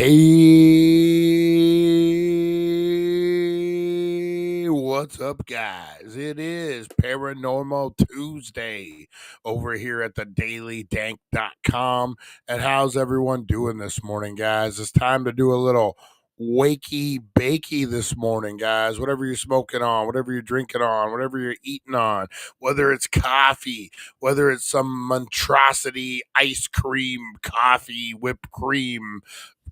Hey, what's up, guys? It is Paranormal Tuesday over here at thedailydank.com. And how's everyone doing this morning, guys? It's time to do a little wakey bakey this morning, guys. Whatever you're smoking on, whatever you're drinking on, whatever you're eating on, whether it's coffee, whether it's some monstrosity ice cream, coffee, whipped cream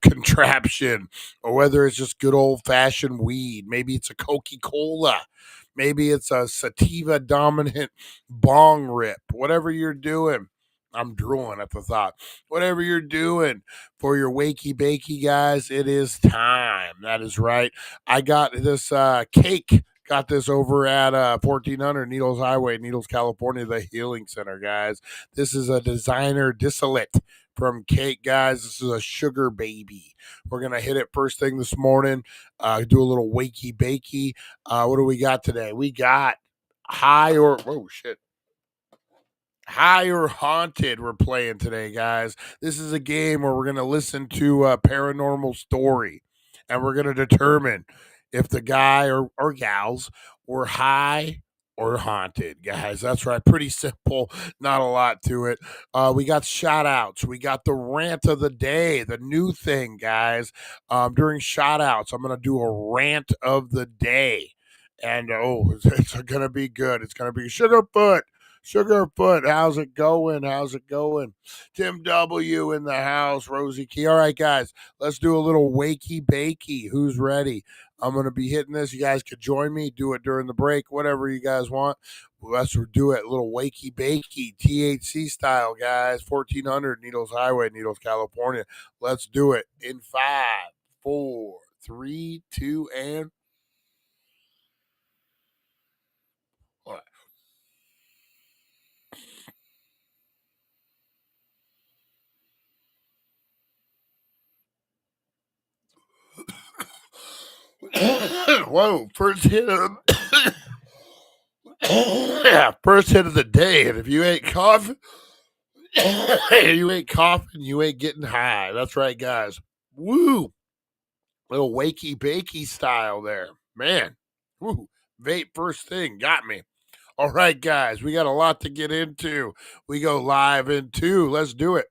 contraption, or whether it's just good old fashioned weed. Maybe it's a Coca-Cola. Maybe it's a sativa dominant bong rip. Whatever you're doing, I'm drooling at the thought. Whatever you're doing for your wakey bakey, guys, it is time. That is right. I got this cake. Got this over at 1400 Needles Highway, Needles, California, the Healing Center, guys. This is a designer distillate from Cake, guys. This is a sugar baby. We're going to hit it first thing this morning, do a little wakey bakey. What do we got today? We got high or haunted we're playing today, guys. This is a game where we're going to listen to a paranormal story, and we're going to determine if the guy or gals were high or haunted, guys. That's right. Pretty simple. Not a lot to it. We got shout outs. We got the rant of the day, the new thing, guys. During shout outs, I'm going to do a rant of the day. And it's going to be good. It's going to be Sugarfoot, how's it going? Tim W. in the house, Rosie Key. All right, guys, let's do a little wakey bakey. Who's ready? I'm going to be hitting this. You guys could join me, do it during the break, whatever you guys want. Let's do it. A little wakey bakey, THC style, guys. 1400 Needles Highway, Needles, California. Let's do it in 5, 4, 3, 2, and... All right. Whoa, first hit of first hit of the day, and if you ain't coughing, you ain't getting high. That's right, guys. Woo! Little wakey bakey style there. Man. Woo. Vape first thing. Got me. All right, guys. We got a lot to get into. We go live in 2. Let's do it.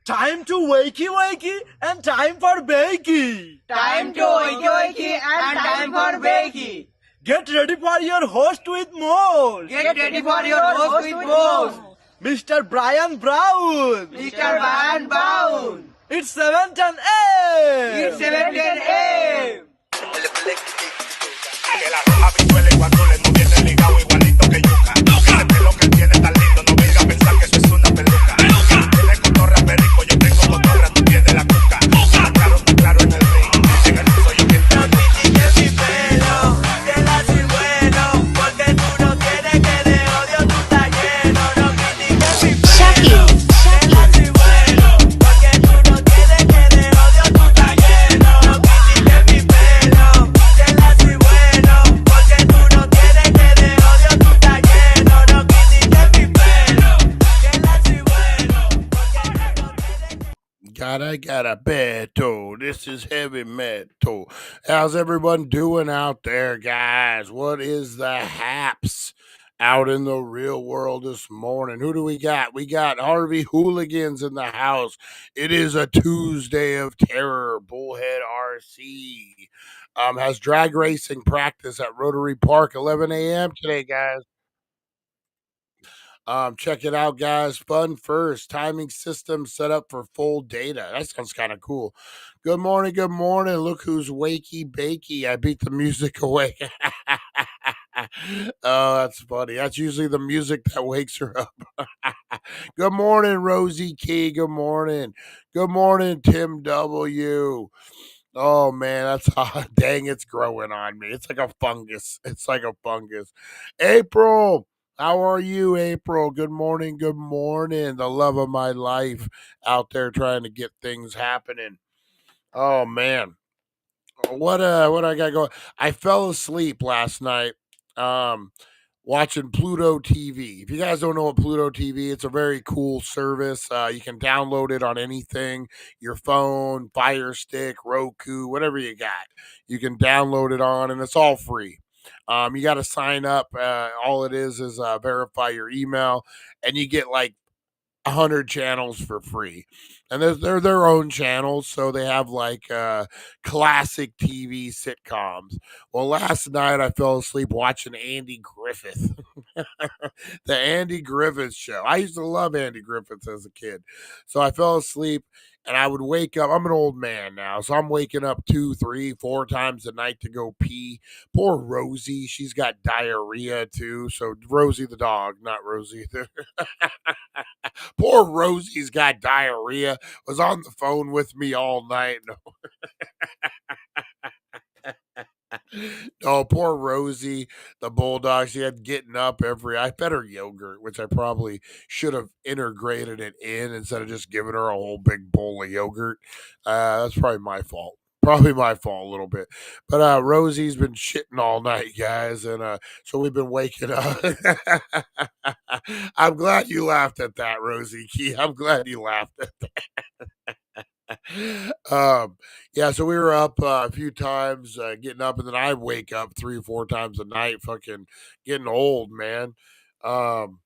Time to wakey and time for bakey. Time to wakey and time for bakey. Get ready for your host with more. Get ready for your host with more. Mr. Brian Brown. Mr. Brian Brown. It's 7:10 a.m. It's 7:10 a.m. Que la roja visuela y cuando le tiene ligado igualito que yuca. Ese pelo que tiene tan lindo, no venga a pensar que eso es una peluca. Tiene cotorra perico, yo tengo cotorra, tú tienes la cuca. Está claro en el ring. En el piso yo quien te Que mi pelo te la soy bueno, porque tú no tienes que de odio tú estás lleno. No critiques mi pelo, te la soy bueno, porque tú no tienes que de odio tú estás lleno. No critiques mi pelo, te la soy bueno, porque tú no tienes que de odio tú estás lleno. No critiques mi pelo, te la soy bueno, porque tú no tienes que... Gotta beto. This is heavy metal. How's everyone doing out there, guys? What is the haps out in the real world this morning? Who do we got? We got Harvey Hooligans in the house. It is a Tuesday of terror. Bullhead RC has drag racing practice at Rotary Park, 11 a.m. today, guys. Check it out, guys. Fun first. Timing system set up for full data. That sounds kind of cool. Good morning. Good morning. Look who's wakey bakey. I beat the music away. Oh, that's funny. That's usually the music that wakes her up. Good morning, Rosie Key. Good morning. Good morning, Tim W. Oh man, that's hot. Dang, it's growing on me. It's like a fungus. It's like a fungus. April, how are you, April? Good morning. Good morning. The love of my life out there trying to get things happening. Oh man. What I got going? I fell asleep last night. Um watching Pluto TV. If you guys don't know what Pluto TV, it's a very cool service. You can download it on anything, your phone, Fire Stick, Roku, whatever you got. You can download it on, and it's all free. You got to sign up. All it is verify your email, and you get like 100 channels for free, and they're their own channels, so they have like classic TV sitcoms. Well, last night I fell asleep watching Andy Griffith. The Andy Griffith Show. I used to love Andy Griffith as a kid, so I fell asleep, and I would wake up. I'm an old man now, so I'm waking up 2, 3, 4 times a night to go pee. Poor Rosie, she's got diarrhea too. So Rosie the dog, not Rosie the Poor Rosie's got diarrhea. Was on the phone with me all night. No, poor Rosie, the bulldog. She had getting up every. I fed her yogurt, which I probably should have integrated it in instead of just giving her a whole big bowl of yogurt. That's probably my fault. Probably my fault a little bit. But Rosie's been shitting all night, guys, and so we've been waking up. I'm glad you laughed at that, Rosie Key. I'm glad you laughed at yeah, so we were up a few times, getting up, and then I wake up 3 or 4 times a night, fucking getting old, man. Um,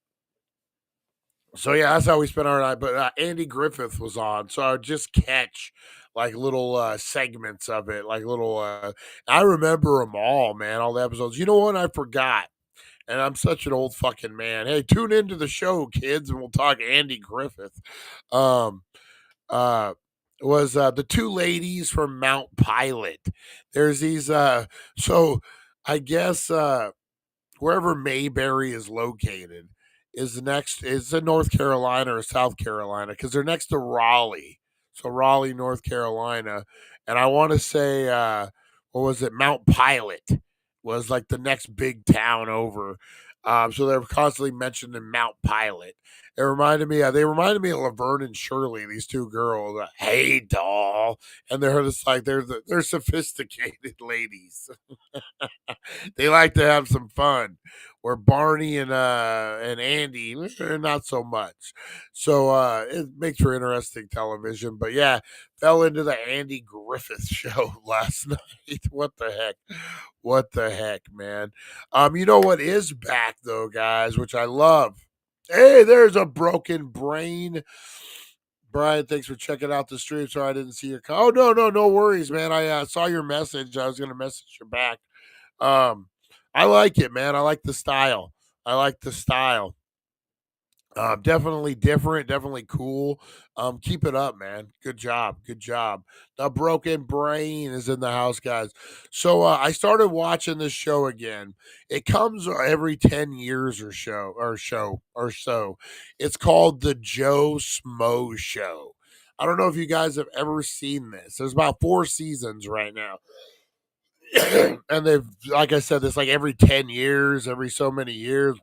so yeah, that's how we spent our night. But Andy Griffith was on, so I would just catch like little segments of it, like little. I remember them all, man, all the episodes. You know what? I forgot, and I'm such an old fucking man. Hey, tune into the show, kids, and we'll talk Andy Griffith. Um, uh was the two ladies from Mount Pilot. There's these so I guess wherever Mayberry is located is in North Carolina or South Carolina because they're next to Raleigh. So Raleigh, North Carolina. And I want to say what was it? Mount Pilot was like the next big town over. So they're constantly mentioned in Mount Pilot. They reminded me of Laverne and Shirley, these two girls. Hey, doll, and they're just like they're sophisticated ladies. They like to have some fun. Where Barney and Andy, not so much. So it makes for interesting television. But yeah, fell into the Andy Griffith show last night. What the heck? What the heck, man? You know what is back though, guys, which I love. Hey, there's a broken brain. Brian, thanks for checking out the stream. Sorry I didn't see your call. Oh no, no worries, man. I saw your message. I was gonna message you back. Um, I like it, man. I like the style. I like the style. Definitely different, definitely cool. Keep it up, man. Good job, good job. The broken brain is in the house, guys. So I started watching this show again. It comes every 10 years or so. It's called the Joe Smo Show. I don't know if you guys have ever seen this. There's about 4 seasons right now. And they've, like I said, this like every 10 years, every so many years.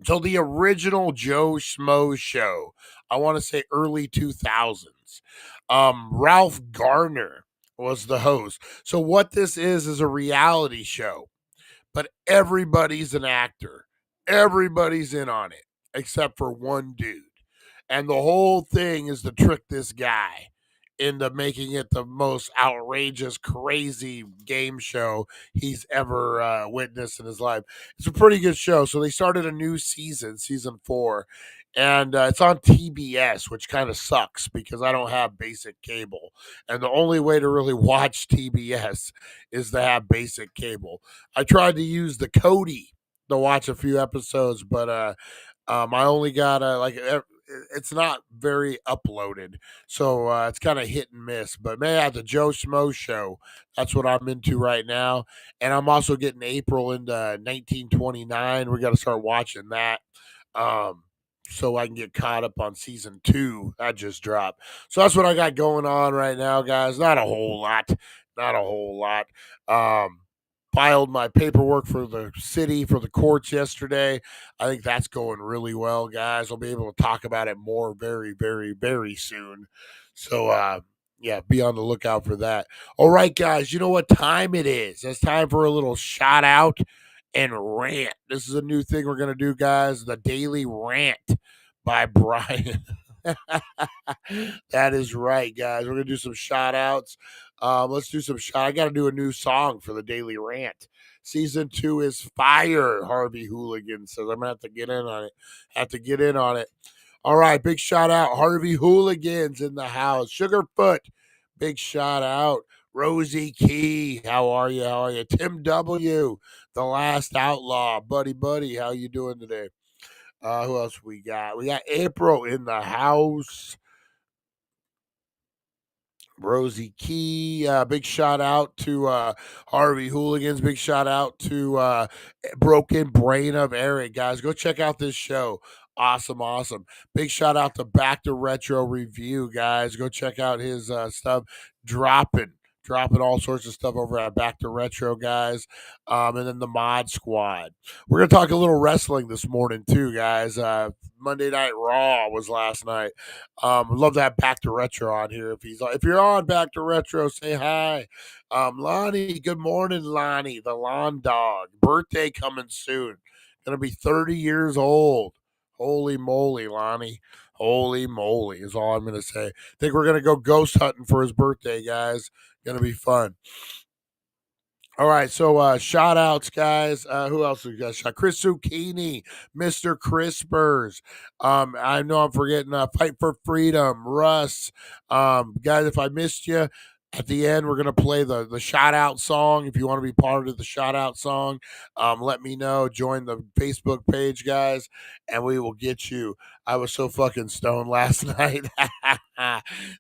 So the original Joe Schmo show, I want to say early 2000s. Ralph Garner was the host. So what this is a reality show, but everybody's an actor. Everybody's in on it except for one dude. And the whole thing is to trick this guy into making it the most outrageous, crazy game show he's ever witnessed in his life. It's a pretty good show. So they started a new season, season 4, and it's on TBS, which kind of sucks because I don't have basic cable. And the only way to really watch TBS is to have basic cable. I tried to use the Cody to watch a few episodes, but I only got it's not very uploaded, so it's kind of hit and miss. But man, the Joe Smo show, that's what I'm into right now, and I'm also getting April into 1929. We got to start watching that, um, so I can get caught up on season 2 that just dropped. So that's what I got going on right now, guys. Not a whole lot, not a whole lot. Um, Filed my paperwork for the city for the courts yesterday. I think that's going really well, guys. I'll be able to talk about it more very, very, very soon. So, yeah, be on the lookout for that. All right, guys, you know what time it is? It's time for a little shout out and rant. This is a new thing we're going to do, guys. The Daily Rant by Brian. That is right, guys. We're going to do some shout outs. Let's do some shout. I got to do a new song for the Daily Rant. Season 2 is fire, Harvey Hooligan says. I'm going to have to get in on it. Have to get in on it. All right, big shout out. Harvey Hooligans in the house. Sugarfoot, big shout out. Rosie Key, how are you? How are you? Tim W, the last outlaw. Buddy, how you doing today? Who else we got? We got April in the house. Rosie Key. Big shout out to Harvey Hooligans. Big shout out to Broken Brain of Eric. Guys, go check out this show. Awesome, awesome. Big shout out to Back to Retro Review, guys. Go check out his stuff. Dropping all sorts of stuff over at Back to Retro, guys. And then the Mod Squad. We're going to talk a little wrestling this morning, too, guys. Monday Night Raw was last night. Love to have Back to Retro on here. If you're on Back to Retro, say hi. Lonnie, good morning, Lonnie, the lawn dog. Birthday coming soon. Gonna be 30 years old. Holy moly, Lonnie. Holy moly is all I'm gonna say. Think we're gonna go ghost hunting for his birthday, guys. Gonna be fun. All right, so shout outs, guys. Who else we got? Chris Zucchini, Mr. Crispers. I know I'm forgetting Fight for Freedom, Russ. Guys, if I missed you, at the end, we're gonna play the shout out song. If you want to be part of the shout out song, let me know. Join the Facebook page, guys, and we will get you. I was so fucking stoned last night.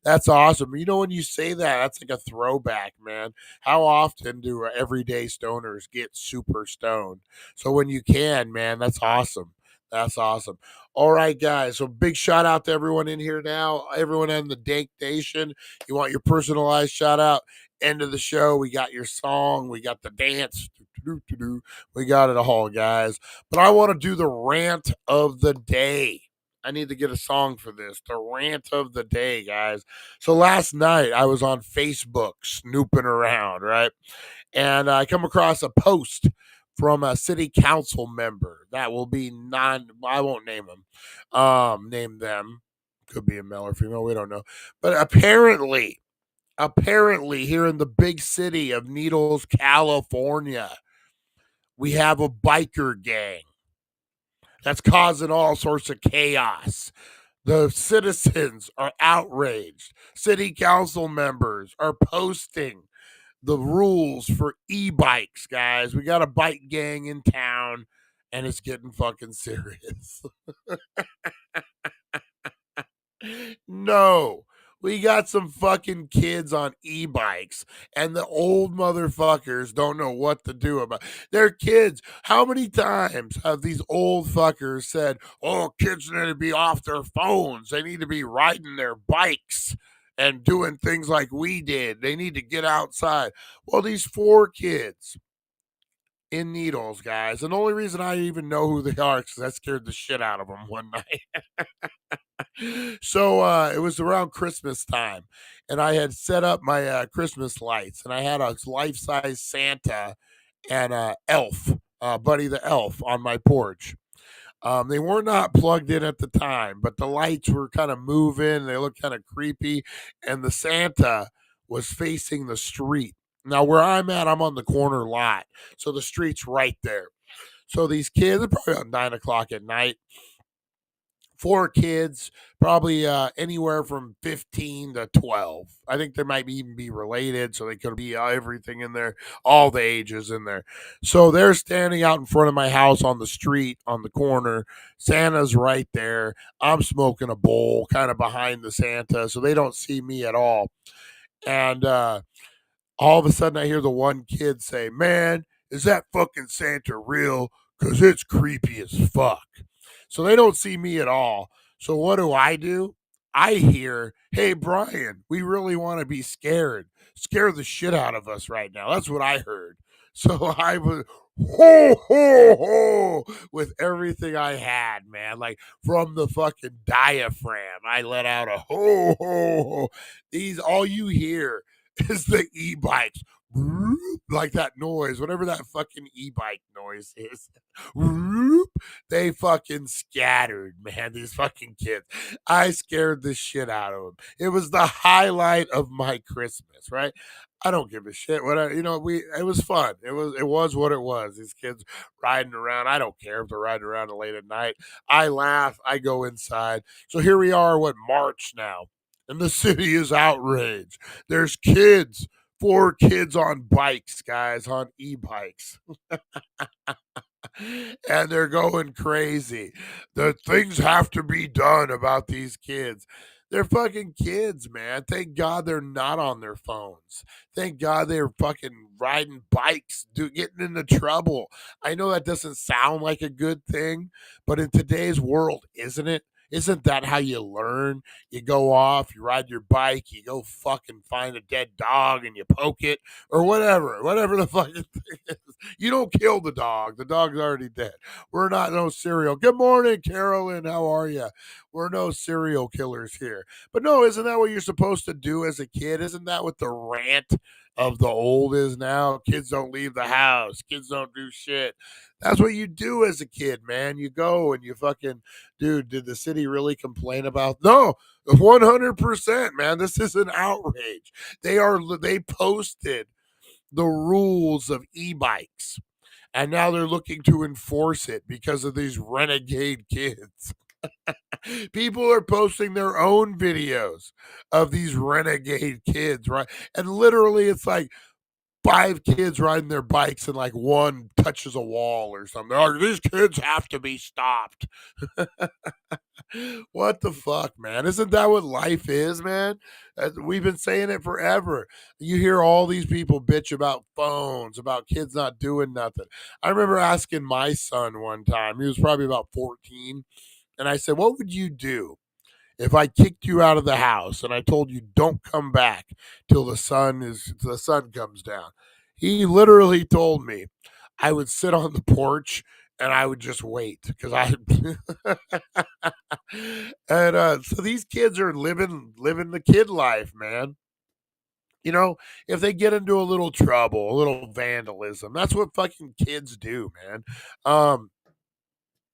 That's awesome. You know, when you say that, that's like a throwback, man. How often do everyday stoners get super stoned? So when you can, man, that's awesome. That's awesome. All right, guys. So big shout out to everyone in here now. Everyone in the Dank Nation. You want your personalized shout out? End of the show. We got your song. We got the dance. We got it all, guys. But I want to do the rant of the day. I need to get a song for this. The rant of the day, guys. So last night I was on Facebook snooping around, right? And I come across a post from a city council member that will be I won't name them. Name them. Could be a male or female, we don't know. But apparently here in the big city of Needles, California, we have a biker gang that's causing all sorts of chaos. The citizens are outraged. City council members are posting the rules for e-bikes, guys. We got a bike gang in town, and it's getting fucking serious. No, we got some fucking kids on e-bikes, and the old motherfuckers don't know what to do about. They're kids. How many times have these old fuckers said, "Oh, kids need to be off their phones. They need to be riding their bikes and doing things like we did. They need to get outside." Well, these 4 kids in Needles, guys, and the only reason I even know who they are is because I scared the shit out of them one night. So it was around Christmas time, and I had set up my Christmas lights, and I had a life-size Santa and elf, Buddy the Elf, on my porch. They were not plugged in at the time, but the lights were kind of moving. They looked kind of creepy, and the Santa was facing the street. Now, where I'm at, I'm on the corner lot, so the street's right there. So these kids are probably about 9 o'clock at night. 4 kids, probably anywhere from 15 to 12. I think they might even be related, so they could be everything in there, all the ages in there. So they're standing out in front of my house on the street on the corner. Santa's right there. I'm smoking a bowl kind of behind the Santa, so they don't see me at all. And all of a sudden, I hear the one kid say, "Man, is that fucking Santa real? Because it's creepy as fuck." So they don't see me at all. So what do? I hear, "Hey, Brian, we really want to be scared. Scare the shit out of us right now." That's what I heard. So I was ho ho ho with everything I had, man. Like from the fucking diaphragm, I let out a ho ho ho. These all you hear is the e-bikes. Like that noise, whatever that fucking e-bike noise is. They fucking scattered, man. These fucking kids. I scared the shit out of them. It was the highlight of my Christmas, right? I don't give a shit. It was fun. It was what it was. These kids riding around. I don't care if they're riding around late at night. I laugh. I go inside. So here we are, March now, and the city is outraged. There's kids. 4 kids on bikes, guys, on e-bikes. And they're going crazy. The things have to be done about these kids. They're fucking kids, man. Thank God they're not on their phones. Thank God they're fucking riding bikes, getting into trouble. I know that doesn't sound like a good thing, but in today's world, isn't it? Isn't that how you learn? You go off, you ride your bike, you go fucking find a dead dog and you poke it or whatever the fucking thing is. You don't kill the dog. The dog's already dead. We're not no serial. Good morning, Carolyn. How are you? We're no serial killers here. But no, isn't that what you're supposed to do as a kid? Isn't that what the rant of the old is now? Kids don't leave the house. Kids don't do shit. That's what you do as a kid, man. You go and you fucking, dude, did the city really complain about? No, 100%, man. This is an outrage. They posted the rules of e-bikes, and now they're looking to enforce it because of these renegade kids. People are posting their own videos of these renegade kids, right? And literally, it's like 5 kids riding their bikes and like one touches a wall or something. Like, these kids have to be stopped. What the fuck, man? Isn't that what life is, man? We've been saying it forever. You hear all these people bitch about phones, about kids not doing nothing. I remember asking my son one time, he was probably about 14, and I said, "What would you do if I kicked you out of the house and I told you don't come back till the sun comes down?" He literally told me I would sit on the porch and I would just wait because I and so these kids are living the kid life, man. If they get into a little trouble, a little vandalism, that's what fucking kids do, man.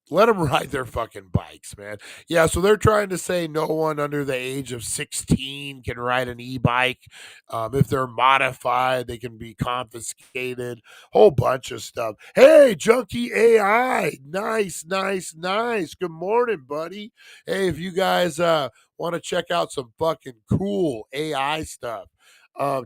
Let them ride their fucking bikes, man. Yeah, so they're trying to say no one under the age of 16 can ride an e-bike. If they're modified, they can be confiscated. Whole bunch of stuff. Hey, Junkie AI. Nice, nice, nice. Good morning, buddy. Hey, if you guys want to check out some fucking cool AI stuff,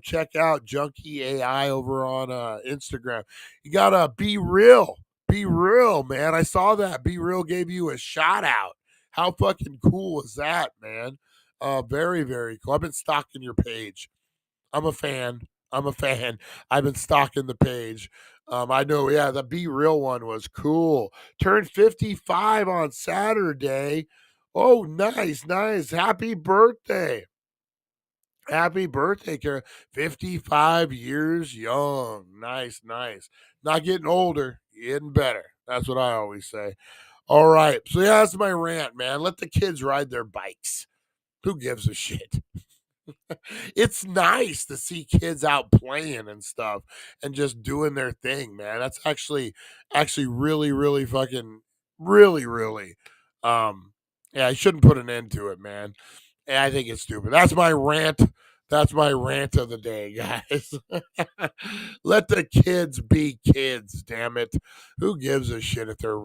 Check out Junkie AI over on Instagram. You gotta be real. Be real, man. I saw that. Be real gave you a shout out. How fucking cool is that, man? Very, very cool. I've been stalking your page. I'm a fan. I'm a fan. I've been stalking the page. I know, yeah, the Be Real one was cool. Turned 55 on Saturday. Oh, nice, nice. Happy birthday. Happy birthday, Kara. 55 years young. Nice, nice. Not getting older, getting better. That's what I always say. All right. So, yeah, that's my rant, man. Let the kids ride their bikes. Who gives a shit? It's nice to see kids out playing and stuff and just doing their thing, man. That's actually really, really fucking really yeah, I shouldn't put an end to it, man. Yeah, I think it's stupid. That's my rant. That's my rant of the day, guys. Let the kids be kids, damn it. Who gives a shit if they're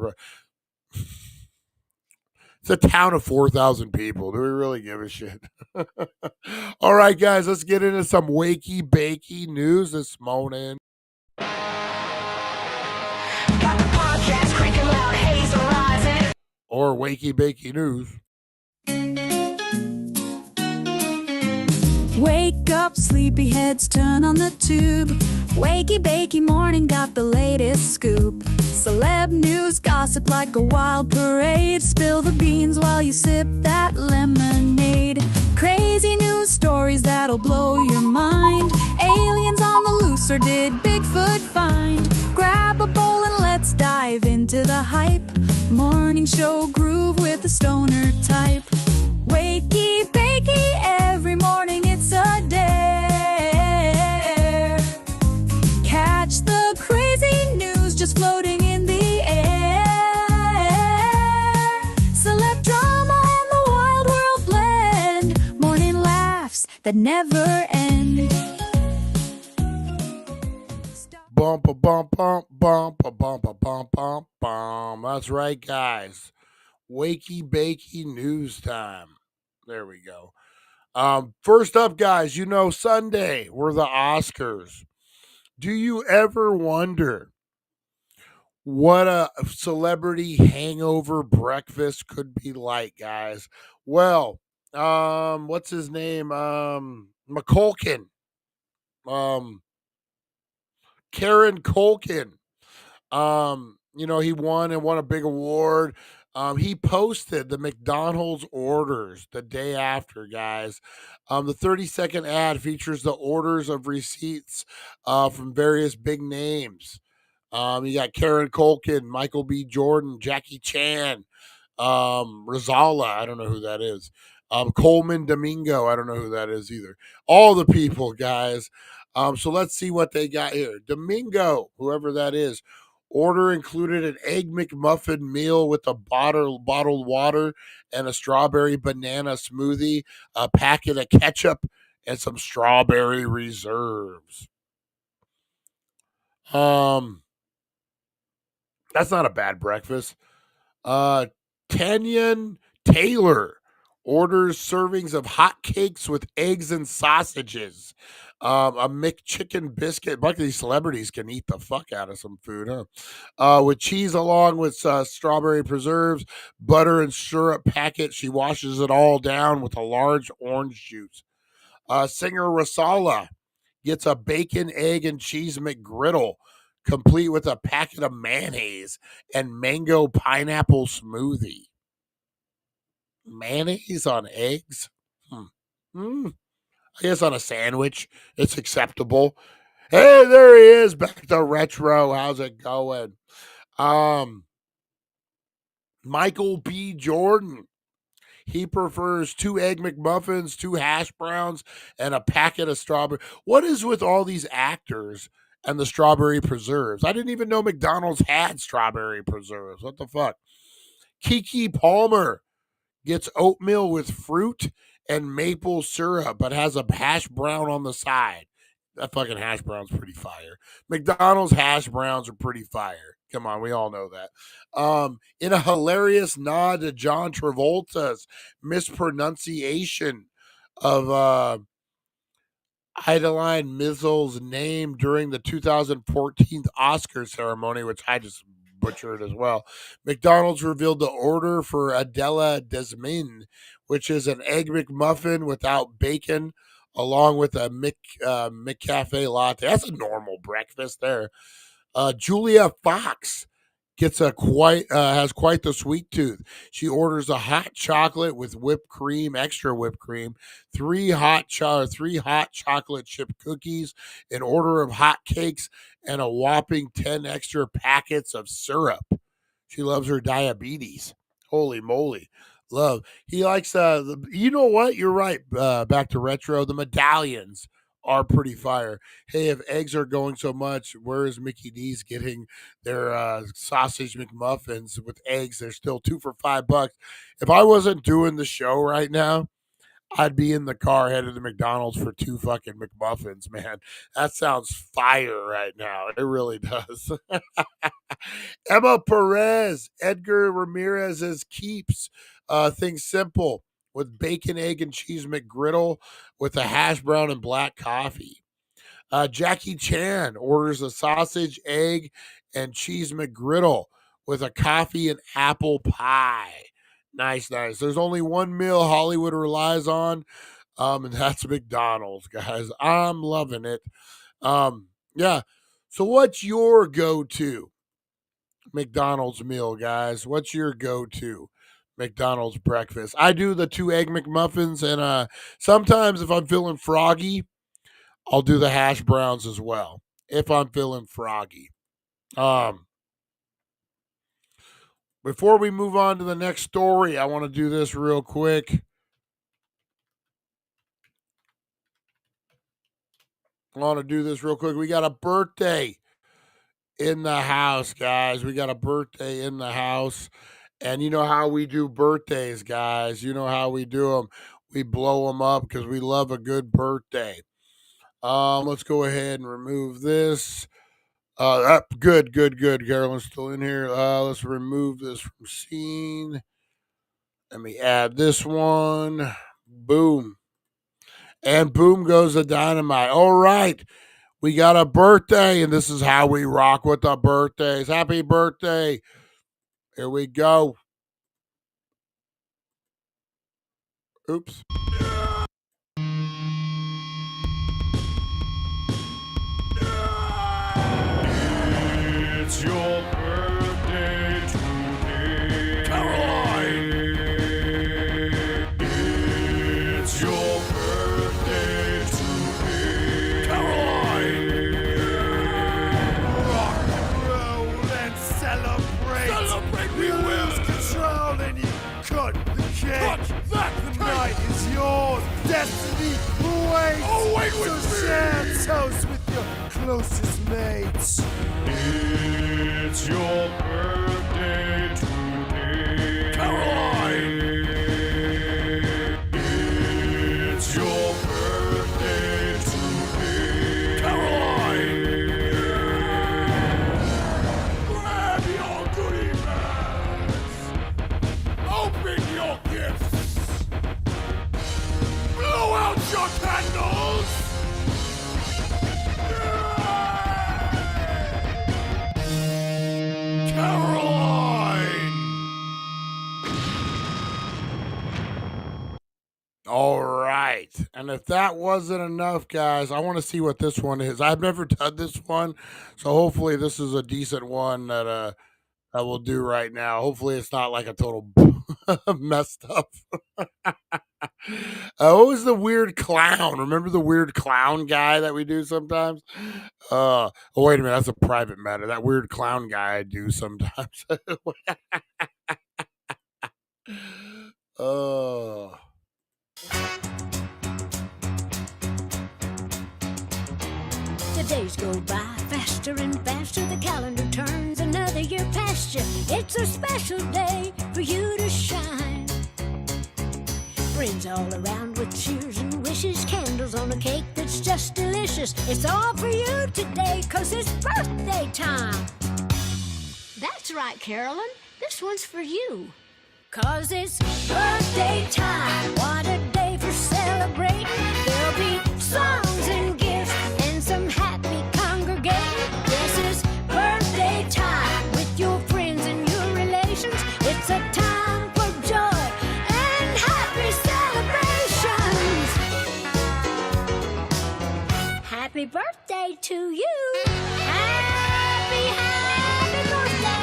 it's a town of 4,000 people. Do we really give a shit? All right, guys, let's get into some wakey bakey news this morning. Got the podcast cranking loud, haze arising. Or wakey bakey news. Wake up, sleepyheads, turn on the tube. Wakey Bakey Morning got the latest scoop. Celeb news, gossip like a wild parade. Spill the beans while you sip that lemonade. Crazy news stories that'll blow your mind. Aliens on the loose, or did Bigfoot find? Grab a bowl and let's dive into the hype. Morning show groove with the stoner type. Wakey Bakey, every morning it's a dare. Catch the crazy news just floating in the air. Celeb drama and the wild world blend. Morning laughs that never end. Bump a bump bump bump a bump a bump bump bump. That's right, guys. Wakey bakey news time. There we go. First up, guys, you know Sunday were the Oscars. Do you ever wonder what a celebrity hangover breakfast could be like, guys? Well, what's his name? McCulkin. Karen Culkin. He won a big award. He posted the McDonald's orders the day after, guys. The 30-second ad features the orders of receipts from various big names. You got Karen Culkin, Michael B. Jordan, Jackie Chan, Rosala, I don't know who that is. Coleman Domingo, I don't know who that is either. All the people, guys. So let's see what they got here. Domingo, whoever that is. Order included an Egg McMuffin meal with a bottled water and a strawberry banana smoothie, a packet of ketchup, and some strawberry reserves. That's not a bad breakfast. Tanyan Taylor orders servings of hot cakes with eggs and sausages. A McChicken biscuit. Bunch of these celebrities can eat the fuck out of some food, huh? With cheese along with strawberry preserves, butter and syrup packet. She washes it all down with a large orange juice. Singer Rasala gets a bacon, egg, and cheese McGriddle, complete with a packet of mayonnaise and mango pineapple smoothie. Mayonnaise on eggs? I guess on a sandwich, it's acceptable. Hey, there he is, back to retro. How's it going? Michael B. Jordan. He prefers 2 Egg McMuffins, 2 hash browns, and a packet of strawberry. What is with all these actors and the strawberry preserves? I didn't even know McDonald's had strawberry preserves. What the fuck? Kiki Palmer gets oatmeal with fruit and maple syrup, but has a hash brown on the side. That fucking hash brown's pretty fire. McDonald's hash browns are pretty fire. Come on, we all know that. In a hilarious nod to John Travolta's mispronunciation of Idaline Mizzle's name during the 2014 Oscar ceremony, which I just butchered as well. McDonald's revealed the order for Adela Desmin, which is an Egg McMuffin without bacon, along with a McCafe latte. That's a normal breakfast there. Julia Fox has quite the sweet tooth. She orders a hot chocolate with whipped cream, extra whipped cream, three hot chocolate chip cookies, an order of hot cakes, and a whopping 10 extra packets of syrup. She loves her diabetes. Holy moly. Love. He likes you know what? You're right. Back to retro. The medallions are pretty fire. Hey, if eggs are going so much, where is Mickey D's getting their sausage McMuffins with eggs? They're still 2 for $5. If I wasn't doing the show right now, I'd be in the car headed to McDonald's for 2 fucking McMuffins, man. That sounds fire right now. It really does. Emma Perez, Edgar Ramirez's Keeps. Things simple with bacon, egg, and cheese McGriddle with a hash brown and black coffee. Jackie Chan orders a sausage, egg, and cheese McGriddle with a coffee and apple pie. Nice. There's only one meal Hollywood relies on, and that's McDonald's, guys. I'm loving it. Yeah. So what's your go-to McDonald's meal, guys? What's your go-to McDonald's breakfast? I do the 2 egg McMuffins, and sometimes if I'm feeling froggy, I'll do the hash browns as well. If I'm feeling froggy. Before we move on to the next story, I want to do this real quick. We got a birthday in the house, guys. We got a birthday in the house. And you know how we do birthdays, guys. You know how we do them. We blow them up because we love a good birthday. Let's go ahead and remove this. Good. Carolyn's still in here. Let's remove this from scene. Let me add this one. Boom. And boom goes the dynamite. All right. We got a birthday, and this is how we rock with the birthdays. Happy birthday. Here we go. Oops. It's your birthday today, Caroline. It's your birthday today, Caroline. Rock and roll and celebrate. We lose control and you cut the cake. The night is yours. Destiny waits. So share toast with your closest mates. It's your birthday today, Caroline. It's your birthday today, Caroline. Grab your goodie bags. Open your gifts. Blow out your candles. All right. And if that wasn't enough, guys, I want to see what this one is. I've never done this one, so hopefully this is a decent one that we'll do right now. Hopefully it's not like a total messed up. What was the weird clown? Remember the weird clown guy that we do sometimes? Oh, wait a minute. That's a private matter. That weird clown guy I do sometimes. Oh. The days go by faster and faster. The calendar turns another year past you. It's a special day for you to shine. Friends all around with cheers and wishes. Candles on a cake that's just delicious. It's all for you today, 'cause it's birthday time. That's right, Carolyn. This one's for you. 'Cause it's birthday time. What a day for celebrating. There'll be songs and happy birthday to you. Happy, happy birthday.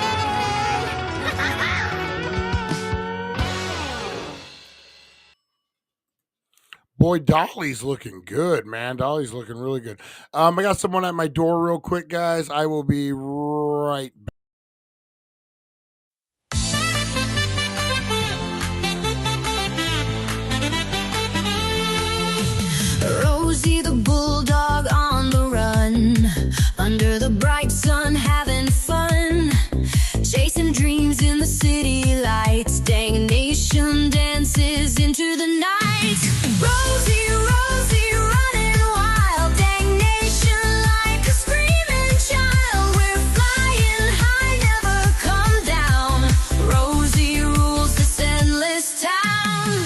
Boy, Dolly's looking good, man. Dolly's looking really good. I got someone at my door real quick, guys. I will be right back. Rosie the bulldog on the run, under the bright sun having fun, chasing dreams in the city lights, dang nation dances into the night. Rosie, Rosie running wild, dang nation like a screaming child. We're flying high, never come down. Rosie rules this endless town.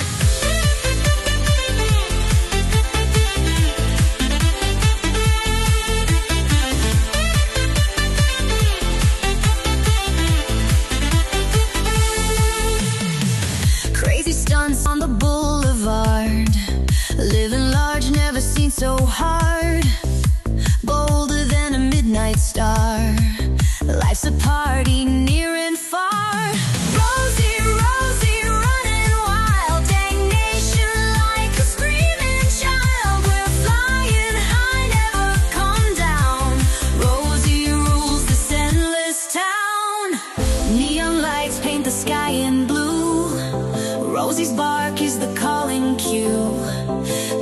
Crazy stunts on the boulevard, living large, never seen so hard. Bolder than a midnight star, life's a party near and far. Rosie, Rosie running wild, dang nation like a screaming child. We're flying high, never come down. Rosie rules this endless town. Neon lights paint the sky in blue, Rosie's bark is the calling cue.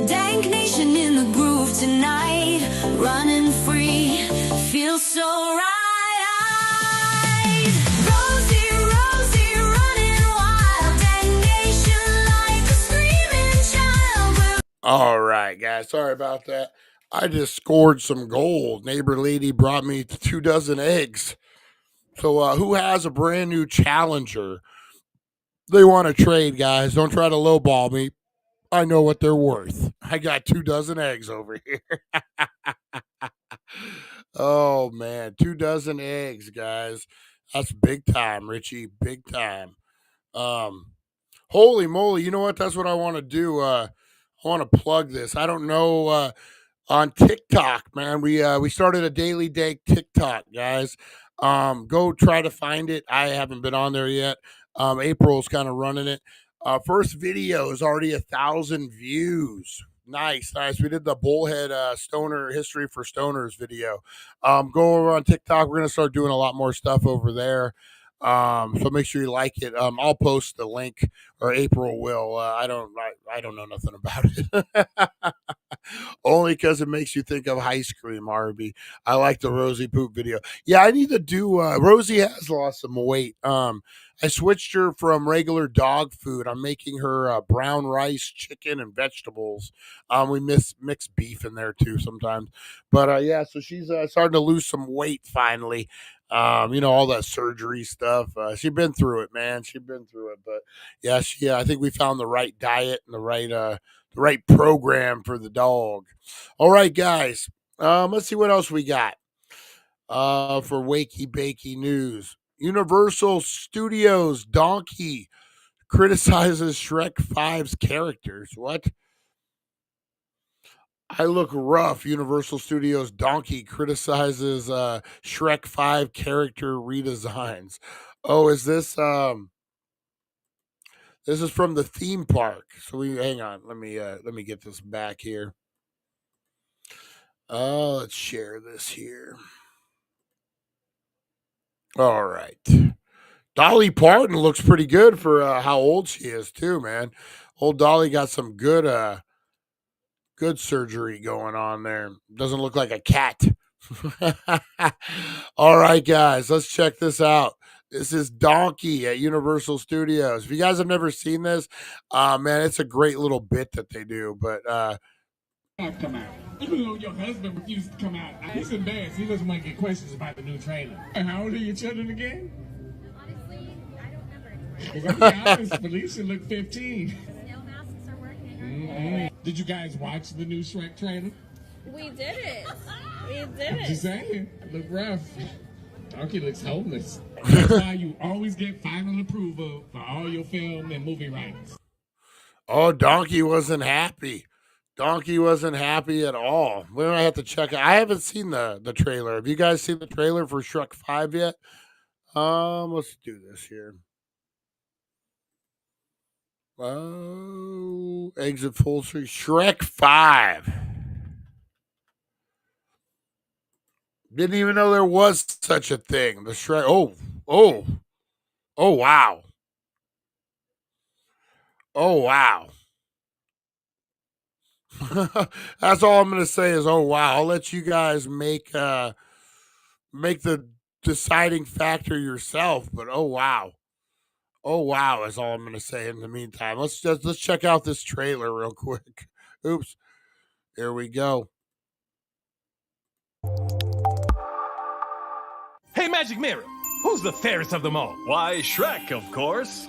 Dank nation in the groove tonight, running free, feels so right. Rosie, Rosie running wild, dang nation like a screaming child. We're All right, guys. Sorry about that. I just scored some gold. Neighbor lady brought me 2 dozen eggs. So, who has a brand new Challenger they want to trade, guys? Don't try to lowball me. I know what they're worth. I got 2 dozen eggs over here. Oh man, 2 dozen eggs, guys. That's big time, Richie. Big time. Holy moly! You know what? That's what I want to do. I want to plug this. I don't know. On TikTok, man. We started a daily day TikTok, guys. Go try to find it. I haven't been on there yet. April's kind of running it. First video is already 1,000 views. Nice, nice. We did the bullhead stoner history for stoners video. Go over on TikTok. We're gonna start doing a lot more stuff over there. So make sure you like it. I'll post the link, or April will. I don't know nothing about it. Only because it makes you think of ice cream, Arby. I like the Rosie poop video. Yeah, I need to do. Rosie has lost some weight. I switched her from regular dog food. I'm making her brown rice, chicken, and vegetables. We mix beef in there too sometimes. But yeah, so she's starting to lose some weight finally. All that surgery stuff. She's been through it, man. She's been through it. But yeah, I think we found the right diet and the right program for the dog. All right, guys. Let's see what else we got. For Wakey Bakey News. Universal Studios Donkey criticizes Shrek 5's characters. What? I look rough. Universal Studios Donkey criticizes Shrek 5 character redesigns. Oh, is this this is from the theme park. So we hang on. Let me get this back here. Let's share this here. All right. Dolly Parton looks pretty good for how old she is too, man. Old Dolly got some good surgery going on there. Doesn't look like a cat. All right, guys, let's check this out. This is Donkey at Universal Studios. If you guys have never seen this, man, it's a great little bit that they do. But Come out. Even though your husband refused to come out, he's embarrassed. He doesn't want to get questions about the new trailer. And how old are your children again? Honestly, I don't remember anymore. Because I'm be honest, Felicia looked 15. Still masks are working. Did you guys watch the new Shrek trailer? We did it. We did I'm it. just saying, look rough. Donkey looks homeless. That's why you always get final approval for all your film and movie rights. oh, Donkey wasn't happy. Donkey wasn't happy at all. We might have to check it. I haven't seen the trailer. Have you guys seen the trailer for Shrek 5 yet? Let's do this here. Oh, exit full street. Shrek 5. Didn't even know there was such a thing. The Shrek. Oh, wow. Oh, wow. That's all I'm gonna say is, oh wow. I'll let you guys make the deciding factor yourself. But oh wow is all I'm gonna say. In the meantime, let's check out this trailer real quick. Oops, here we go. Hey, Magic Mirror, who's the fairest of them all? Why, Shrek, of course.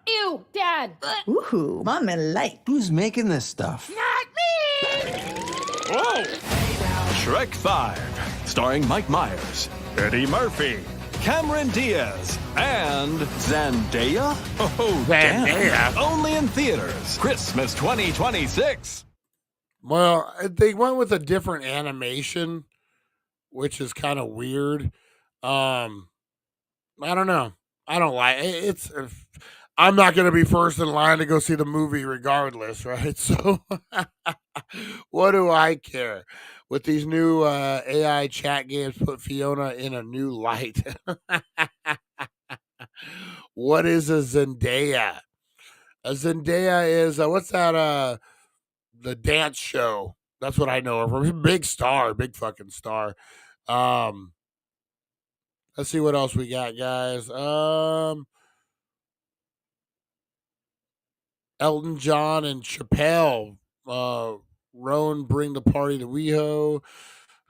Ew, Dad. Ooh, Mom and light. Who's making this stuff? Not me. Whoa! Shrek 5, starring Mike Myers, Eddie Murphy, Cameron Diaz, and Zendaya? Oh, Zendaya? damn. Only in theaters. Christmas 2026. Well, they went with a different animation, which is kind of weird. I don't know. I don't like it's. I'm not going to be first in line to go see the movie, regardless, right? So, what do I care? With these new AI chat games, put Fiona in a new light. What is a Zendaya? A Zendaya is what's that? The dance show. That's what I know of her. Big star, big fucking star. Let's see what else we got, guys. Elton John and Chappelle. Roan bring the party to WeHo.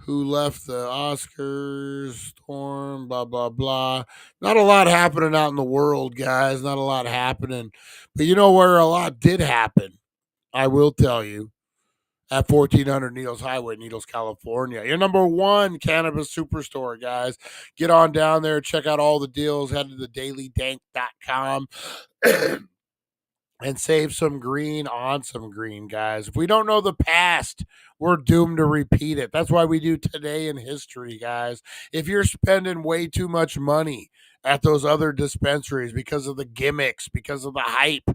Who left the Oscars? Storm, blah, blah, blah. Not a lot happening out in the world, guys. Not a lot happening. But you know where a lot did happen? I will tell you. At 1400 Needles Highway, Needles, California. Your number one cannabis superstore, guys. Get on down there. Check out all the deals. Head to thedailydank.com. And save some green on some green, guys. If we don't know the past, we're doomed to repeat it. That's why we do Today in History, guys. If you're spending way too much money at those other dispensaries because of the gimmicks, because of the hype,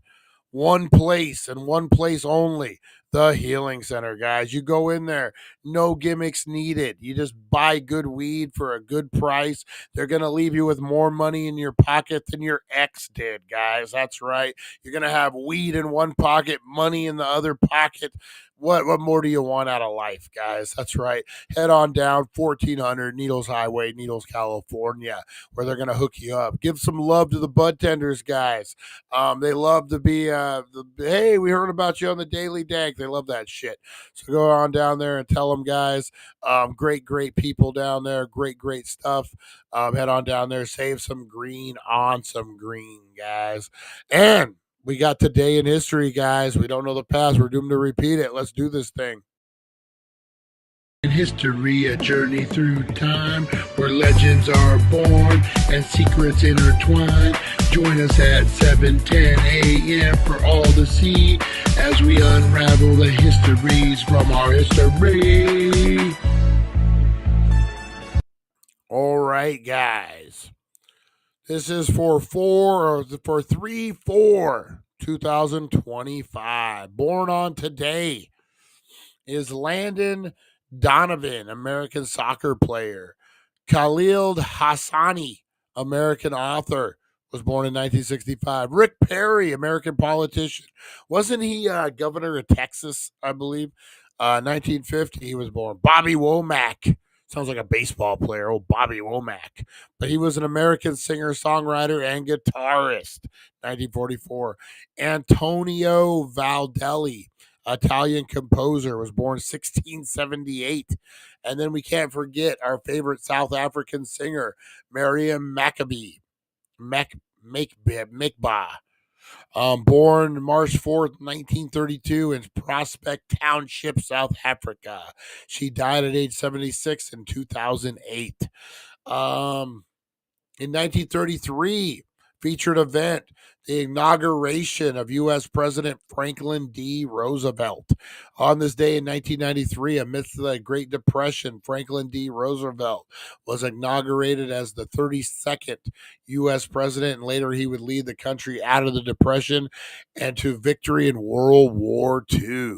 one place and one place only, the Healing Center, guys. You go in there, no gimmicks needed. You just buy good weed for a good price. They're going to leave you with more money in your pocket than your ex did, guys. That's right. You're going to have weed in one pocket, money in the other pocket. What more do you want out of life, guys? That's right. Head on down 1400 Needles Highway, Needles, California, where they're going to hook you up. Give some love to the bud tenders, guys. They love to be, hey, we heard about you on the Daily Dank. They love that shit. So go on down there and tell them, guys. Great people down there. Great stuff. Head on down there. Save some green on some green, guys. And we got Today in History, guys. We don't know the past. We're doomed to repeat it. Let's do this thing. In history, a journey through time where legends are born and secrets intertwine. Join us at 7:10 a.m. for all to see as we unravel the histories from our history. All right, guys. This is for 3/4/2025. Born on today is Landon Donovan, American soccer player. Khalil Hassani, American author, was born in 1965. Rick Perry, American politician. Wasn't he governor of Texas, I believe? 1950, he was born. Bobby Womack. Sounds like a baseball player. Oh, Bobby Womack. But he was an American singer, songwriter, and guitarist. 1944. Antonio Valdelli, Italian composer, was born 1678. And then we can't forget our favorite South African singer, Miriam Makeba. Born March 4th, 1932 in Prospect Township, South Africa. She died at age 76 in 2008. In 1933, Featured event, the inauguration of U.S. President Franklin D. Roosevelt. On this day in 1993, amidst the Great Depression, Franklin D. Roosevelt was inaugurated as the 32nd U.S. president, and later he would lead the country out of the Depression and to victory in World War II.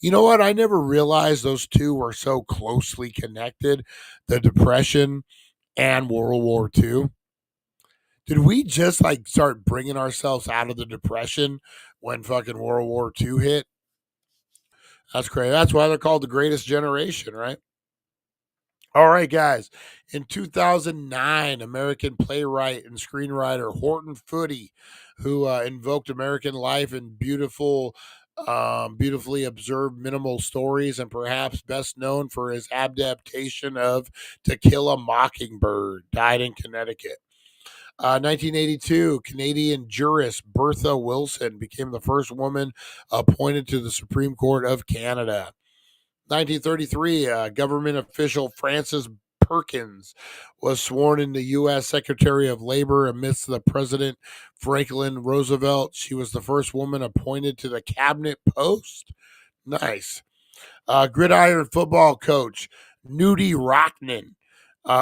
You know what? I never realized those two were so closely connected, the Depression and World War II. Did we just like start bringing ourselves out of the Depression when fucking World War II hit? That's crazy. That's why they're called the greatest generation, right? All right, guys. In 2009, American playwright and screenwriter Horton Foote, who invoked American life in beautifully observed minimal stories, and perhaps best known for his adaptation of To Kill a Mockingbird, died in Connecticut. 1982, Canadian jurist Bertha Wilson became the first woman appointed to the Supreme Court of Canada. 1933, government official Frances Perkins was sworn in the U.S. Secretary of Labor amidst the President Franklin Roosevelt. She was the first woman appointed to the cabinet post. Nice. Gridiron football coach Nudie Rockman,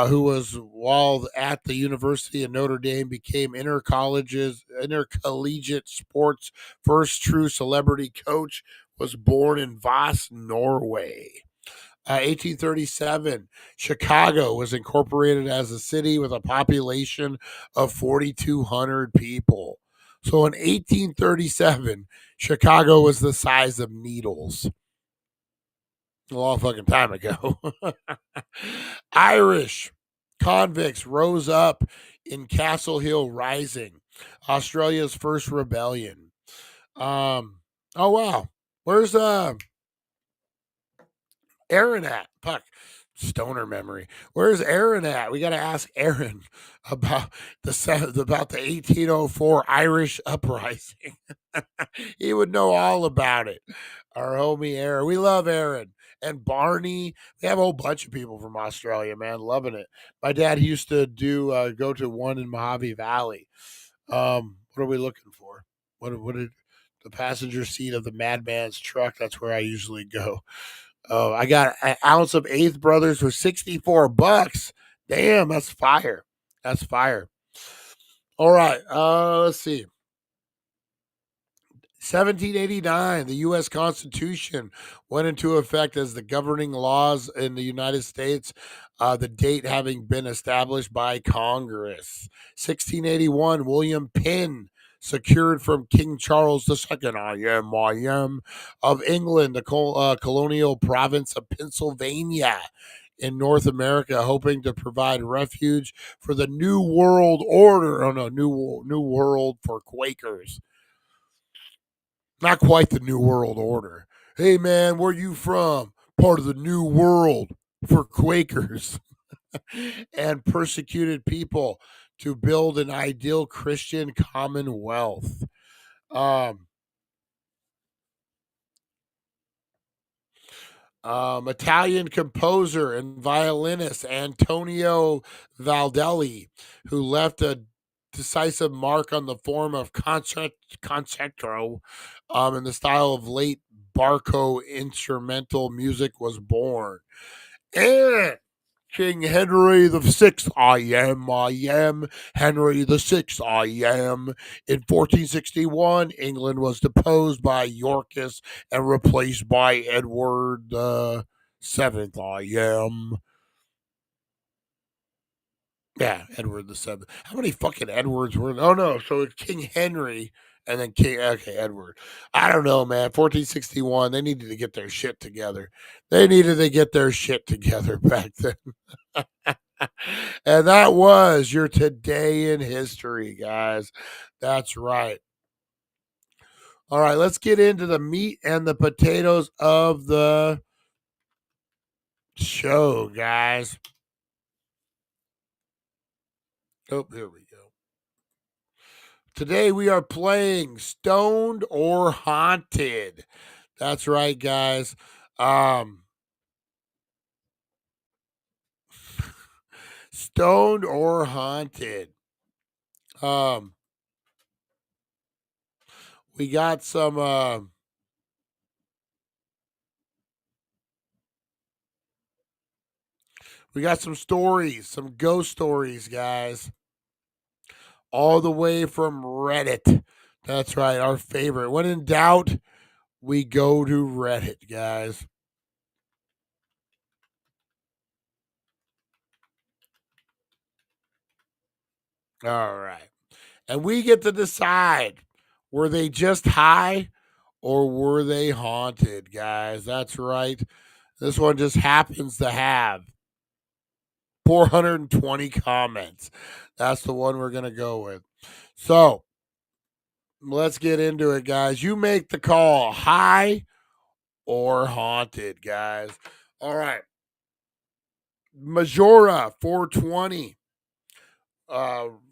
who was while at the University of Notre Dame, became intercollegiate sports first true celebrity coach, was born in Voss, Norway. 1837, Chicago was incorporated as a city with a population of 4,200 people. So in 1837, Chicago was the size of Needles. A long fucking time ago. Irish convicts rose up in Castle Hill Rising, Australia's first rebellion. Oh wow, where's Aaron at? Fuck, stoner memory. Where's Aaron at? We got to ask Aaron about the 1804 Irish uprising. He would know all about it. Our homie Aaron. We love Aaron. And Barney. We have a whole bunch of people from Australia, man. Loving it. My dad used to go to one in Mojave Valley. What are we looking for? What did the passenger seat of the madman's truck? That's where I usually go. Oh, I got an ounce of Eighth Brothers for $64. Damn, that's fire. That's fire. All right. Let's see. 1789, the U.S. Constitution went into effect as the governing laws in the United States, the date having been established by Congress. 1681, William Penn secured from King Charles II, I am, of England, the colonial province of Pennsylvania in North America, hoping to provide refuge for the New World Order. Oh, no, New World for Quakers. Not quite the New World Order. Hey, man, where you from? Part of the New World for Quakers and persecuted people to build an ideal Christian commonwealth. Italian composer and violinist Antonio Valdelli, who left a decisive mark on the form of concerto in the style of late Barco instrumental music, was born. And King Henry the Sixth, I am Henry the Sixth, I am. In 1461, England was deposed by Yorkists and replaced by Edward the Seventh, I am. Yeah, Edward the Seventh. How many fucking Edwards were? Oh no, so it's King Henry and then Edward. I don't know, man. 1461. They needed to get their shit together. They needed to get their shit together back then. And that was your Today in History, guys. That's right. All right, let's get into the meat and the potatoes of the show, guys. Oh, here we go. Today we are playing Stoned or Haunted. That's right, guys. Stoned or Haunted. We got some stories, some ghost stories, guys. All the way from Reddit. That's right, our favorite. When in doubt, we go to Reddit, guys. All right. And we get to decide, were they just high or were they haunted, guys? That's right. This one just happens to have 420 comments. That's the one we're going to go with. So let's get into it, guys. You make the call, high or haunted, guys. All right. Majora 420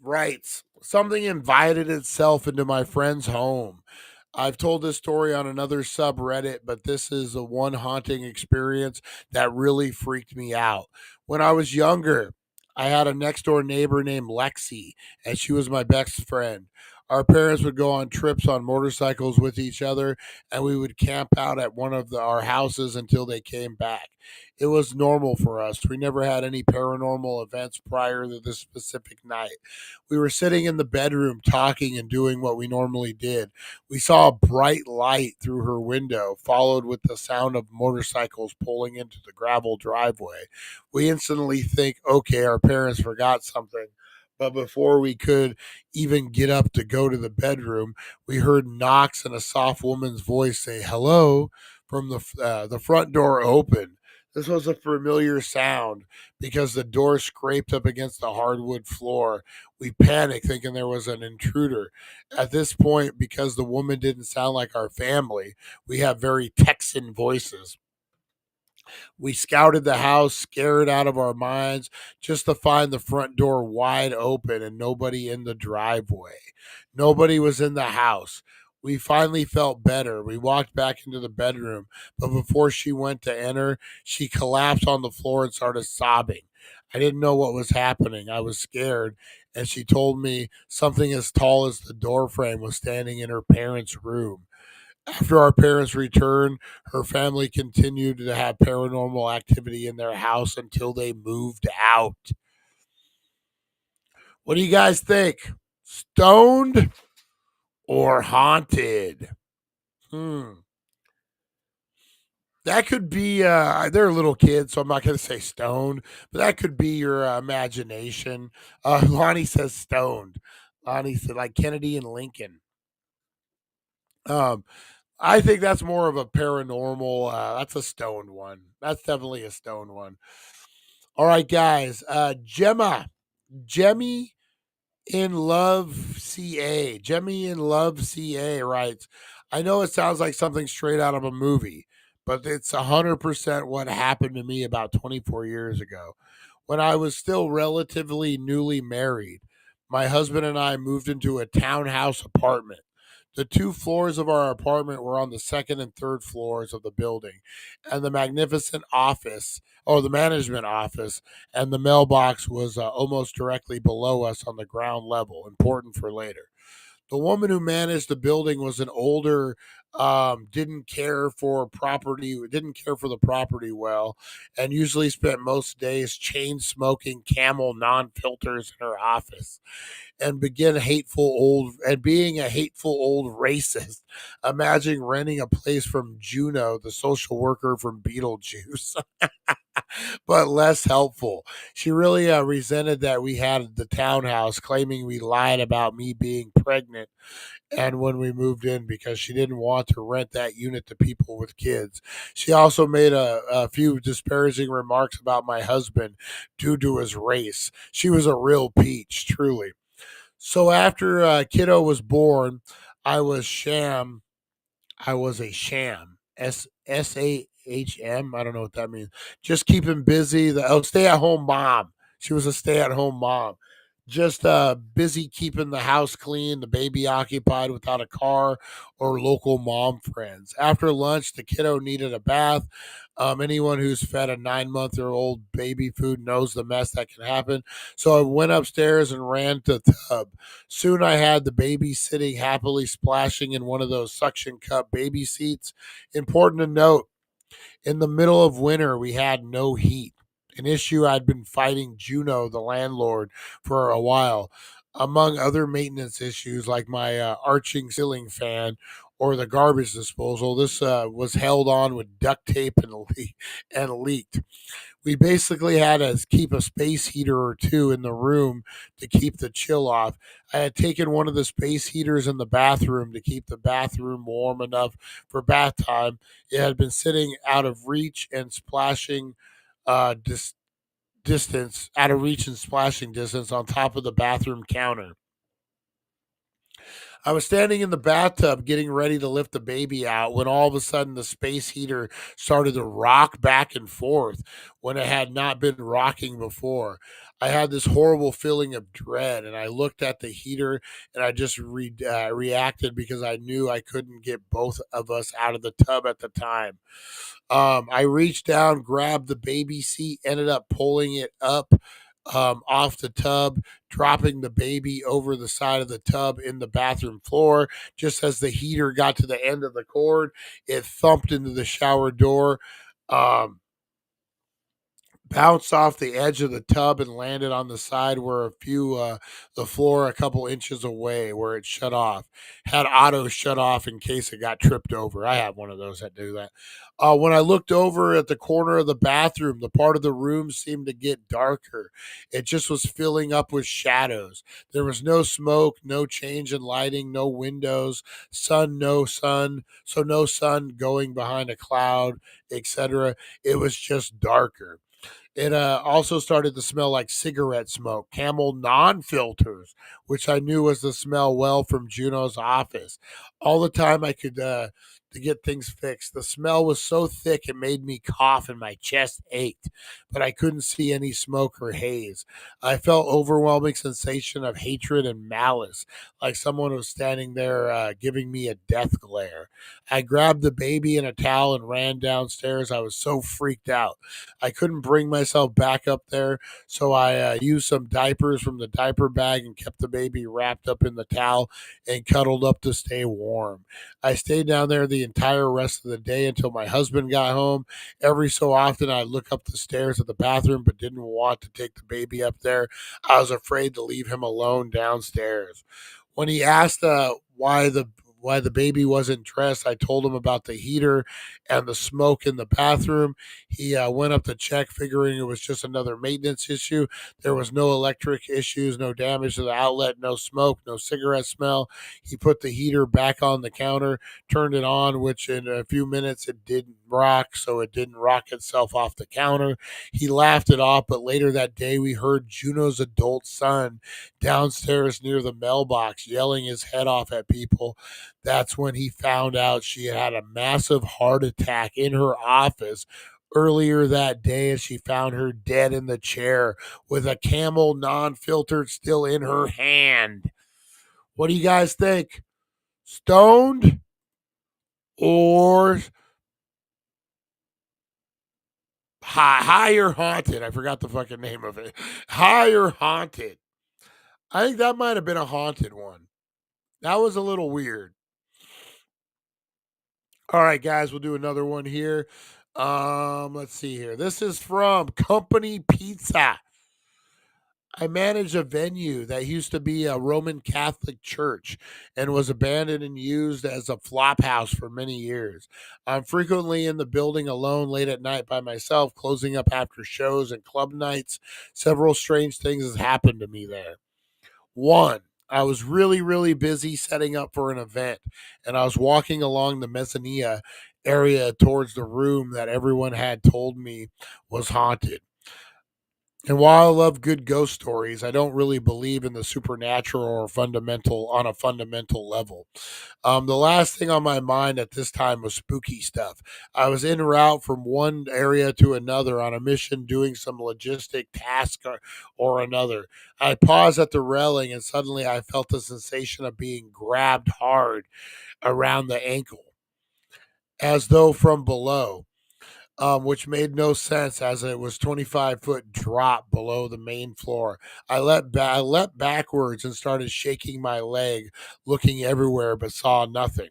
writes, something invited itself into my friend's home. I've told this story on another subreddit, but this is a one haunting experience that really freaked me out. When I was younger, I had a next door neighbor named Lexi, and she was my best friend. Our parents would go on trips on motorcycles with each other, and we would camp out at one of our houses until they came back. It was normal for us. We never had any paranormal events prior to this specific night. We were sitting in the bedroom talking and doing what we normally did. We saw a bright light through her window, followed with the sound of motorcycles pulling into the gravel driveway. We instantly think, okay, our parents forgot something. But before we could even get up to go to the bedroom, we heard knocks and a soft woman's voice say hello from the front door open. This was a familiar sound because the door scraped up against the hardwood floor. We panicked, thinking there was an intruder. At this point, because the woman didn't sound like our family, we have very Texan voices. We scouted the house, scared out of our minds, just to find the front door wide open and nobody in the driveway. Nobody was in the house. We finally felt better. We walked back into the bedroom, but before she went to enter, she collapsed on the floor and started sobbing. I didn't know what was happening. I was scared, and she told me something as tall as the doorframe was standing in her parents' room. After our parents returned, her family continued to have paranormal activity in their house until they moved out. What do you guys think? Stoned or haunted? That could be, they're little kids, so I'm not going to say stoned, but that could be your imagination. Lonnie says stoned. Lonnie said, like Kennedy and Lincoln. Um, I think that's more of a paranormal. That's a stoned one. That's definitely a stoned one. All right, guys. Jemmy in Love CA. Jemmy in Love CA writes, I know it sounds like something straight out of a movie, but it's 100% what happened to me about 24 years ago. When I was still relatively newly married, my husband and I moved into a townhouse apartment. The two floors of our apartment were on the second and third floors of the building, and the magnificent office, or the management office, and the mailbox was almost directly below us on the ground level. Important for later. The woman who managed the building was an older, didn't care for the property well, and usually spent most days chain smoking Camel non filters in her office, and being a hateful old racist. Imagine renting a place from Juno, the social worker from Beetlejuice. But less helpful. She really resented that we had the townhouse, claiming we lied about me being pregnant and when we moved in because she didn't want to rent that unit to people with kids. She also made a few disparaging remarks about my husband due to his race. She was a real peach, truly. So after kiddo was born, I was sham. I was a sham. SAHM. I don't know what that means. Just keep him busy. Stay at home mom. She was a stay at home mom. just busy keeping the house clean, the baby occupied without a car, or local mom friends. After lunch, the kiddo needed a bath. Anyone who's fed a 9-month-old baby food knows the mess that can happen. So I went upstairs and ran to the tub. Soon I had the baby sitting happily splashing in one of those suction cup baby seats. Important to note, in the middle of winter, we had no heat, an issue I'd been fighting Juno, the landlord, for a while, among other maintenance issues like my arching ceiling fan or the garbage disposal. This was held on with duct tape and leaked. We basically had to keep a space heater or two in the room to keep the chill off. I had taken one of the space heaters in the bathroom to keep the bathroom warm enough for bath time. It had been sitting out of reach and splashing out of reach and splashing distance on top of the bathroom counter. I was standing in the bathtub getting ready to lift the baby out when all of a sudden the space heater started to rock back and forth when it had not been rocking before. I had this horrible feeling of dread, and I looked at the heater and I just reacted because I knew I couldn't get both of us out of the tub at the time. I reached down, grabbed the baby seat, ended up pulling it up off the tub, dropping the baby over the side of the tub in the bathroom floor. Just as the heater got to the end of the cord, it thumped into the shower door. Um, Bounced off the edge of the tub and landed on the side where the floor a couple inches away where it shut off. Had auto shut off in case it got tripped over. I have one of those that do that. When I looked over at the corner of the bathroom, the part of the room seemed to get darker. It just was filling up with shadows. There was no smoke, no change in lighting, no windows, no sun, so no sun going behind a cloud, etc. It was just darker. It also started to smell like cigarette smoke, Camel non-filters, which I knew was the smell well from Juno's office. All the time I could to get things fixed. The smell was so thick it made me cough and my chest ached, but I couldn't see any smoke or haze. I felt overwhelming sensation of hatred and malice, like someone was standing there giving me a death glare. I grabbed the baby in a towel and ran downstairs. I was so freaked out. I couldn't bring myself back up there, so I used some diapers from the diaper bag and kept the baby wrapped up in the towel and cuddled up to stay warm. I stayed down there the entire rest of the day until my husband got home. Every so often, I'd look up the stairs at the bathroom, but didn't want to take the baby up there. I was afraid to leave him alone downstairs. When he asked why the baby wasn't dressed, I told him about the heater and the smoke in the bathroom. He went up to check, figuring it was just another maintenance issue. There was no electric issues, no damage to the outlet, no smoke, no cigarette smell. He put the heater back on the counter, turned it on, which in a few minutes it didn't rock, so it didn't rock itself off the counter. He laughed it off, but later that day we heard Juno's adult son downstairs near the mailbox yelling his head off at people. That's when he found out she had had a massive heart attack in her office earlier that day, and she found her dead in the chair with a Camel non-filtered still in her hand. What do you guys think? Stoned or high or haunted? I forgot the fucking name of it. High or haunted? I think that might have been a haunted one. That was a little weird. All right, guys, we'll do another one here. Let's see here. This is from Company Pizza. I managed a venue that used to be a Roman Catholic church and was abandoned and used as a flop house for many years. I'm frequently in the building alone late at night by myself, closing up after shows and club nights. Several strange things has happened to me there. One, I was really, really busy setting up for an event, and I was walking along the mezzanine area towards the room that everyone had told me was haunted. And while I love good ghost stories, I don't really believe in the supernatural or fundamental on a fundamental level. The last thing on my mind at this time was spooky stuff. I was en route from one area to another on a mission doing some logistic task or another. I paused at the railing and suddenly I felt a sensation of being grabbed hard around the ankle as though from below. Which made no sense as it was 25-foot drop below the main floor. I leapt backwards and started shaking my leg, looking everywhere but saw nothing.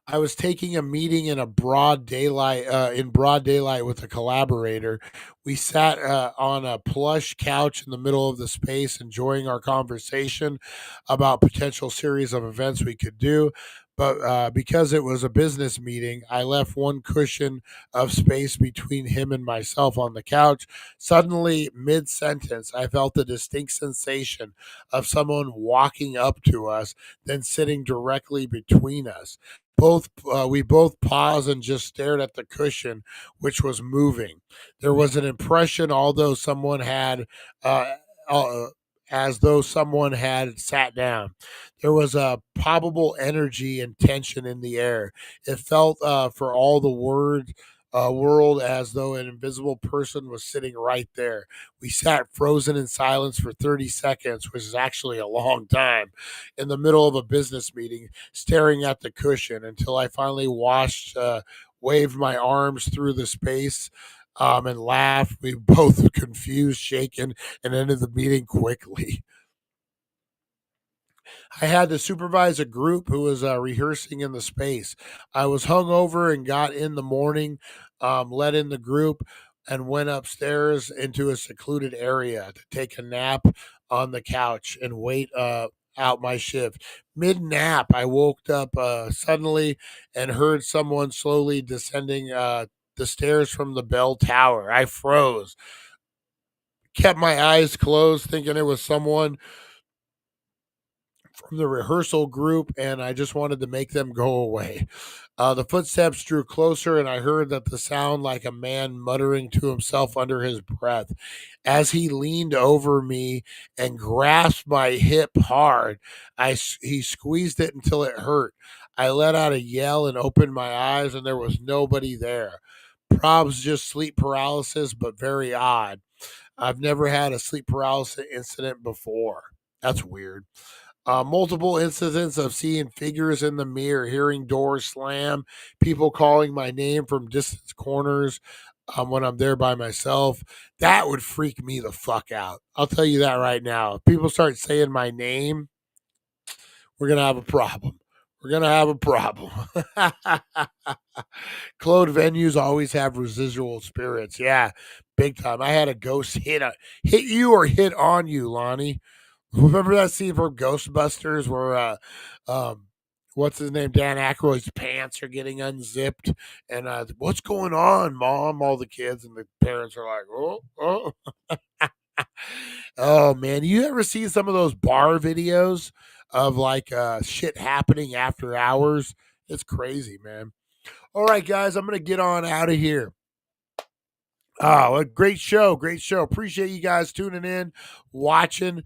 I was taking a meeting in broad daylight with a collaborator. We sat on a plush couch in the middle of the space, enjoying our conversation about potential series of events we could do. But because it was a business meeting, I left one cushion of space between him and myself on the couch. Suddenly, mid sentence, I felt a distinct sensation of someone walking up to us, then sitting directly between us. We both paused and just stared at the cushion, which was moving. There was an impression, uh, uh, as though someone had sat down. There was a palpable energy and tension in the air. It felt, for all the world, as though an invisible person was sitting right there. We sat frozen in silence for 30 seconds, which is actually a long time, in the middle of a business meeting, staring at the cushion until I finally waved my arms through the space and laughed. We both confused, shaken, and ended the meeting quickly. I had to supervise a group who was rehearsing in the space. I was hungover and got in the morning, led in the group, and went upstairs into a secluded area to take a nap on the couch and wait out my shift. Mid nap, I woke up suddenly and heard someone slowly descending the stairs from the bell tower. I froze, kept my eyes closed, thinking it was someone from the rehearsal group, and I just wanted to make them go away. The footsteps drew closer, and I heard that the sound like a man muttering to himself under his breath. As he leaned over me and grasped my hip hard, he squeezed it until it hurt. I let out a yell and opened my eyes, and there was nobody there. Probs just sleep paralysis, but very odd. I've never had a sleep paralysis incident before. That's weird. Multiple incidents of seeing figures in the mirror, hearing doors slam, people calling my name from distant corners when I'm there by myself. That would freak me the fuck out. I'll tell you that right now. If people start saying my name, we're going to have a problem. We're going to have a problem. Closed venues always have residual spirits. Yeah, big time. I had a ghost hit you or hit on you, Lonnie. Remember that scene from Ghostbusters where what's his name? Dan Aykroyd's pants are getting unzipped, and what's going on, Mom? All the kids and the parents are like, oh. Oh man, you ever see some of those bar videos of like shit happening after hours? It's crazy, man. All right, guys, I'm gonna get on out of here. Oh, a great show. Great show. Appreciate you guys tuning in, watching.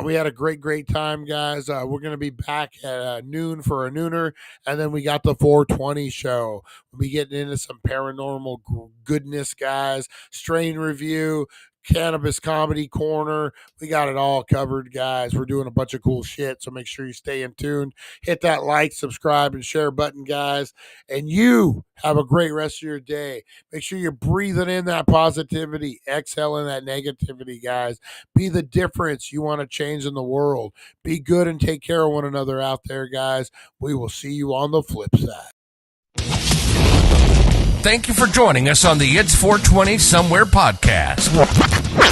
We had a great time, guys. We're going to be back at noon for a nooner, and then we got the 420 show. We'll be getting into some paranormal goodness, guys. Strain review, cannabis comedy corner. We got it all covered, guys. We're doing a bunch of cool shit, so make sure you stay in tune. Hit that like, subscribe, and share button, guys. And you have a great rest of your day. Make sure you're breathing in that positivity, exhaling that negativity, guys. Be the difference you want to change in the world. Be good and take care of one another out there, guys. We will see you on the flip side. Thank you for joining us on the It's 420 Somewhere podcast.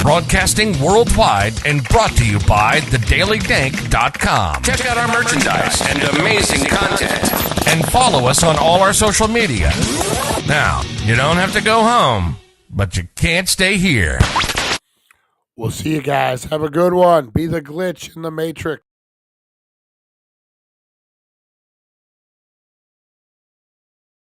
Broadcasting worldwide and brought to you by thedailydank.com. Check out our merchandise and amazing content. And follow us on all our social media. Now, you don't have to go home, but you can't stay here. We'll see you guys. Have a good one. Be the glitch in the Matrix.